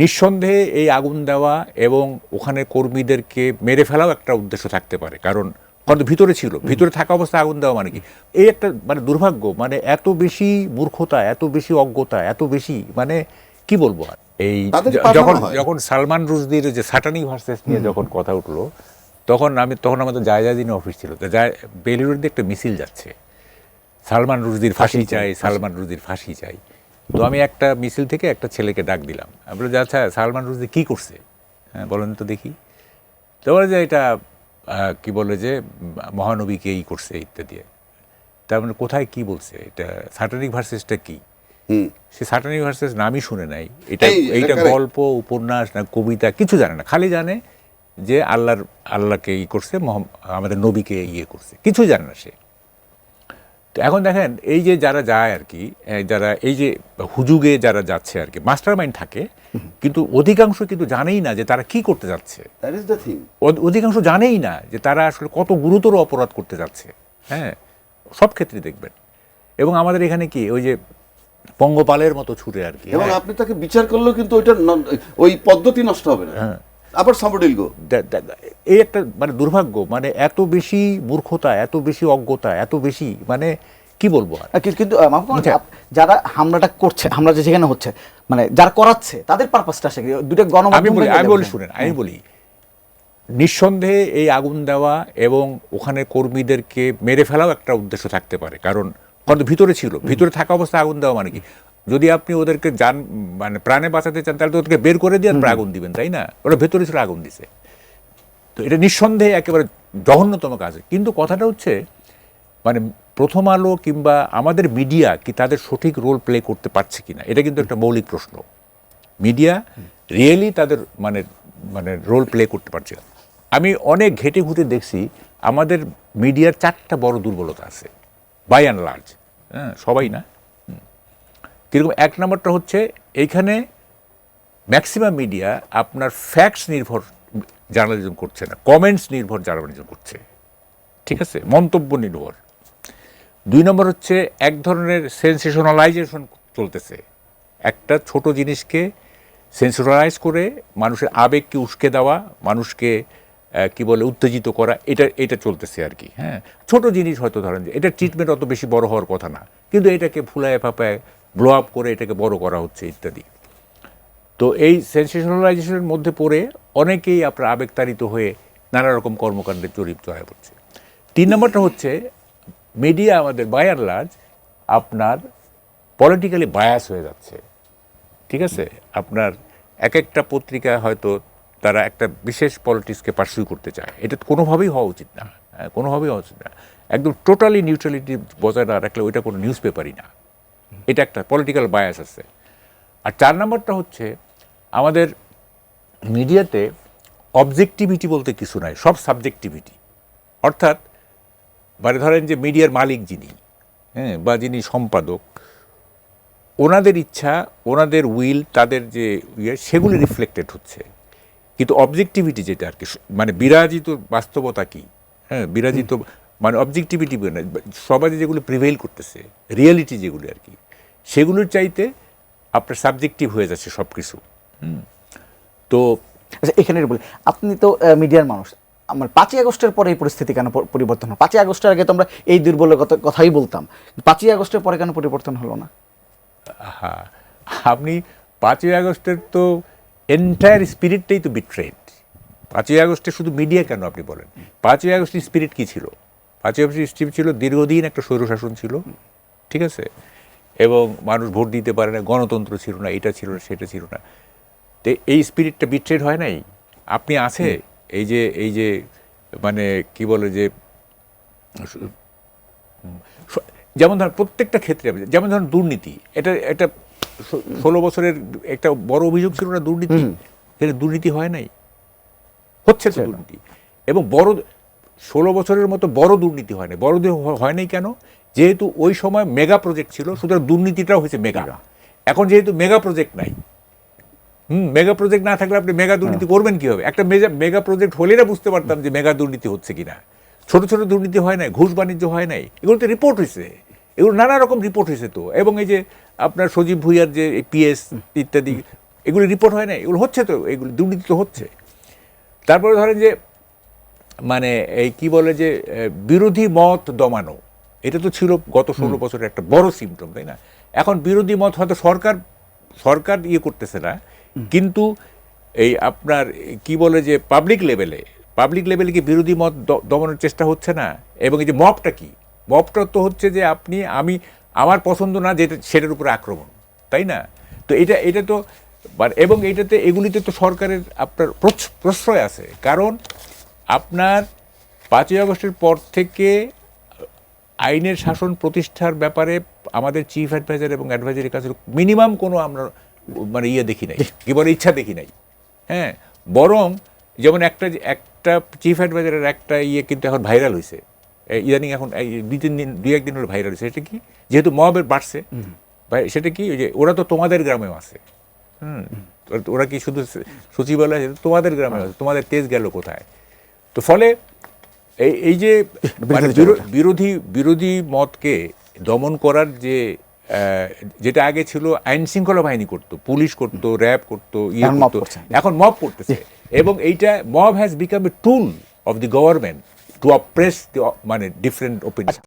নিঃসন্দেহে এই আগুন দেওয়া এবং ওখানে কর্মীদেরকে মেরে ফেলাও একটা উদ্দেশ্য থাকতে পারে, কারণ হয়তো ভিতরে ছিল, ভিতরে থাকা অবস্থায় আগুন দেওয়া মানে কি, এই একটা মানে দুর্ভাগ্য, মানে এত বেশি মূর্খতা, এত বেশি অজ্ঞতা, এত বেশি মানে কি বলবো আর। এই যখন যখন সালমান রুশদির যে সাটানিক ভার্সেস নিয়ে যখন কথা উঠলো, তখন আমাদের জায়জাদিন অফিস ছিল, বেলুড়ের দিকে একটা মিছিল যাচ্ছে, সালমান রুশদির ফাঁসি চাই, সালমান রুশদির ফাঁসি চাই। তো আমি একটা মিছিল থেকে একটা ছেলেকে ডাক দিলাম, আমি বলি, আচ্ছা সালমান রুশদি কী করছে, হ্যাঁ বলেন তো দেখি। তো বলে যে এটা কি বলে যে মহানবীকে এই করছে ইত্যাদি। তার মানে কোথায় কি বলছে, এটা সাটানিক ভার্সেসটা কি, সে সাটানিক ভার্সেস নামই শুনে নাই, এইটা গল্প উপন্যাস না কবিতা কিছু জানে না, খালি জানে যে আল্লাহকে ই করছে, আমাদের নবীকে ইয়ে করছে, কিছু জানে না সে। তো এখন দেখেন এই যে যারা যায় আর কি, যারা এই যে হুজুগে যারা যাচ্ছে আর কি, মাস্টার মাইন্ড থাকে, কিন্তু অধিকাংশ কিন্তু জানেই না যে তারা কি করতে যাচ্ছে, অধিকাংশ জানেই না যে তারা আসলে কত গুরুতর অপরাধ করতে যাচ্ছে। হ্যাঁ, সব ক্ষেত্রে দেখবেন। এবং আমাদের এখানে কি ওই যে পঙ্গপালের মতো ছুটে আর কি, এবং আপনি তাকে বিচার করলেও কিন্তু ওই পদ্ধতি নষ্ট হবে না, আবার সাবডিল গো। এই একটা মানে দুর্ভাগ্য, মানে এত বেশি মূর্খতা, এত বেশি অজ্ঞতা, এত বেশি মানে কি বলবো আর। কিন্তু যারা হামলাটা করছে, হামলা যেখানে হচ্ছে, মানে যারা করাচ্ছে তাদের পারপাসটা আসে দুটো গণমাধ্যম। আমি বলি শুনেন, আমি বলি নিঃসন্দেহে এই আগুন দেওয়া এবং ওখানে কর্মীদেরকে মেরে ফেলাও একটা উদ্দেশ্য থাকতে পারে, কারণ হয়তো ভিতরে ছিল, ভিতরে থাকা অবস্থায় আগুন দেওয়া মানে কি, যদি আপনি ওদেরকে মানে প্রাণে বাঁচাতে চান তাহলে তো ওদেরকে বের করে দিয়ে আগুন দিবেন, তাই না? ওরা ভেতরে ছিল, আগুন দিছে। তো এটা নিঃসন্দেহে একেবারে জঘন্যতম কাজ। কিন্তু কথাটা হচ্ছে মানে প্রথম আলো কিংবা আমাদের মিডিয়া কি তাদের সঠিক রোল প্লে করতে পারছে কিনা, এটা কিন্তু একটা মৌলিক প্রশ্ন। মিডিয়া রিয়েলি তাদের মানে মানে রোল প্লে করতে পারছে না। আমি অনেক ঘেটে ঘুটে দেখছি আমাদের মিডিয়ার 4টা বড় দুর্বলতা আছে, বাই অ্যান্ড লার্জ, হ্যাঁ সবাই না। কীরকম? 1 নম্বরটা হচ্ছে এইখানে ম্যাক্সিমাম মিডিয়া আপনার ফ্যাক্টস নির্ভর জার্নালিজম করছে না, কমেন্টস নির্ভর জার্নালিজম করছে, ঠিক আছে, মন্তব্য নির্ভর। 2 নম্বর হচ্ছে এক ধরনের সেন্সেশনালাইজেশন চলতেছে, একটা ছোট জিনিসকে সেন্সেশনালাইজ করে মানুষের আবেগকে উস্কে দেওয়া, মানুষকে কি বলে উত্তেজিত করা, এটা চলতেছে আর কি। হ্যাঁ, ছোট জিনিস হয়তো ধরেন যে এটা ট্রিটমেন্ট অত বেশি বড় হওয়ার কথা না, কিন্তু এটাকে ফুলায় ফাঁপায় ব্লো আপ করে এটাকে বড় করা হচ্ছে ইত্যাদি। তো এই সেন্সেশনালাইজেশনের মধ্যে পড়ে অনেকেই আপনার আবেগতাড়িত হয়ে নানা রকম কর্মকাণ্ডে জড়িত হয়ে পড়ছে। 3 নম্বরটা হচ্ছে মিডিয়া আমাদের বাই অ্যান্ড লার্জ আপনার পলিটিক্যালি বায়াস হয়ে যাচ্ছে, ঠিক আছে। আপনার এক একটা পত্রিকা হয়তো তারা একটা বিশেষ পলিটিক্সকে পার্সিউ করতে চায়, এটা কোনোভাবেই হওয়া উচিত না, কোনোভাবেই হওয়া উচিত না। একদম টোটালি নিউট্রালিটি বজায় না রাখলে ওইটা কোনো নিউজ পেপারই না, এটা একটা পলিটিক্যাল বায়াস আছে। আর 4 নম্বরটা হচ্ছে আমাদের মিডিয়াতে অবজেক্টিভিটি বলতে কিছু নাই, সব সাবজেক্টিভিটি। অর্থাৎ মানে ধরেন যে মিডিয়ার মালিক যিনি, হ্যাঁ, বা যিনি সম্পাদক, ওনাদের ইচ্ছা, ওনাদের উইল, তাদের যে ইয়ে, সেগুলি রিফ্লেক্টেড হচ্ছে। কিন্তু অবজেক্টিভিটি যেটা আর কি, মানে বিরাজিত বাস্তবতা কি, হ্যাঁ, বিরাজিত মানে অবজেক্টিভিটি সমাজে যেগুলো প্রিভেইল করতেছে, রিয়েলিটি যেগুলো আর কি, সেগুলোর চাইতে আপনার সাবজেক্টিভ হয়ে যাচ্ছে সব কিছু। তো আচ্ছা, এখানে বলি, আপনি তো মিডিয়ার মানুষ, আমার 5ই আগস্টের পরে এই পরিস্থিতি কেন পরিবর্তন হলো? 5ই আগস্টের আগে তো আমরা এই দুর্বলের কথাই বলতাম, 5ই আগস্টের পরে কেন পরিবর্তন হলো না? হ্যাঁ, আপনি 5ই আগস্টের তো এন্টায়ার স্পিরিটটাই তো বিট্রেড। 5ই আগস্টে শুধু মিডিয়া কেন আপনি বলেন, 5ই আগস্টের স্পিরিট কী ছিল? 5ই আগস্টের স্পিরিট ছিল দীর্ঘদিন একটা স্বৈরশাসন ছিল, ঠিক আছে, এবং মানুষ ভোট দিতে পারে না, গণতন্ত্র ছিল না, এটা ছিল না, সেটা ছিল না। তো এই স্পিরিটটা বিট্রেড হয় নাই। আপনি আছে এই যে মানে কি বলে যে, যেমন ধরেন প্রত্যেকটা ক্ষেত্রে, যেমন ধরেন দুর্নীতি, এটা 16 বছরের একটা বড় অভিযোগ ছিল না দুর্নীতি, এটা দুর্নীতি হয় নাই, হচ্ছে তো দুর্নীতি। এবং বড় 16 বছরের মতো বড় দুর্নীতি হয় নাই। বড় হয় নাই কেন? যেহেতু ওই সময় মেগা প্রজেক্ট ছিল, সুতরাং দুর্নীতিটাও হয়েছে মেগা। এখন যেহেতু মেগা প্রজেক্ট নাই, মেগা প্রজেক্ট না থাকলে আপনি মেগা দুর্নীতি করবেন কীভাবে? একটা মেগা প্রজেক্ট হলে না বুঝতে পারতাম যে মেগা দুর্নীতি হচ্ছে কিনা। ছোট ছোট দুর্নীতি হয় নাই, ঘুষ বাণিজ্য হয় নাই, এগুলো তো রিপোর্ট হয়েছে, এগুলো নানা রকম রিপোর্ট হয়েছে তো। এবং এই যে আপনার সজীব ভুইয়ার যে পিএস ইত্যাদি, এগুলি রিপোর্ট হয় না, এগুলো হচ্ছে তো, এগুলো দুর্নীতি তো হচ্ছে। তারপরে ধরেন যে মানে এই কি বলে যে বিরোধী মত দমানো, এটা তো ছিল গত 16 বছরের একটা বড় সিমটম, তাই না? এখন বিরোধী মত হয়তো সরকার ইয়ে করতেছে না, কিন্তু এই আপনার কি বলে যে পাবলিক লেভেলে কি বিরোধী মত দমানোর চেষ্টা হচ্ছে না? এবং এই যে মবটা কি, মবটা তো হচ্ছে যে আমার পছন্দ না যেটা সেটার উপরে আক্রমণ, তাই না? তো এটা তো এবং এগুলিতে তো সরকারের আপনার প্রশ্রয় আছে, কারণ আপনার 5ই আগস্টের পর থেকে আইনের শাসন প্রতিষ্ঠার ব্যাপারে আমাদের চিফ অ্যাডভাইজার এবং অ্যাডভাইজারের কাছে মিনিমাম কোনো আমরা মানে দেখি নাই, কি বলে ইচ্ছা দেখি নাই। হ্যাঁ, বরং যেমন একটা চিফ অ্যাডভাইজারের একটা কিন্তু এখন ভাইরাল হয়েছে ইদানিং, এখন দুই একদিন হলো ভাইরাল হয়েছে। সেটা কি, যেহেতু মবের বাড়ছে, সেটা কি ওই যে ওরা তো তোমাদের গ্রামেও আছে, ওরা কি শুধু সচিবালয়, তোমাদের গ্রামে আছে, তোমাদের তেজ গেল কোথায়? তো ফলে এই যে মানে বিরোধী মতকে দমন করার যেটা আগে ছিল আইন শৃঙ্খলা বাহিনী করতো, পুলিশ করতো, র্যাব করতো, করতো, এখন মব করতেছে। এবং এইটা mob has become a tool of the government to oppress মানে ডিফারেন্ট ওপিনিয়ন।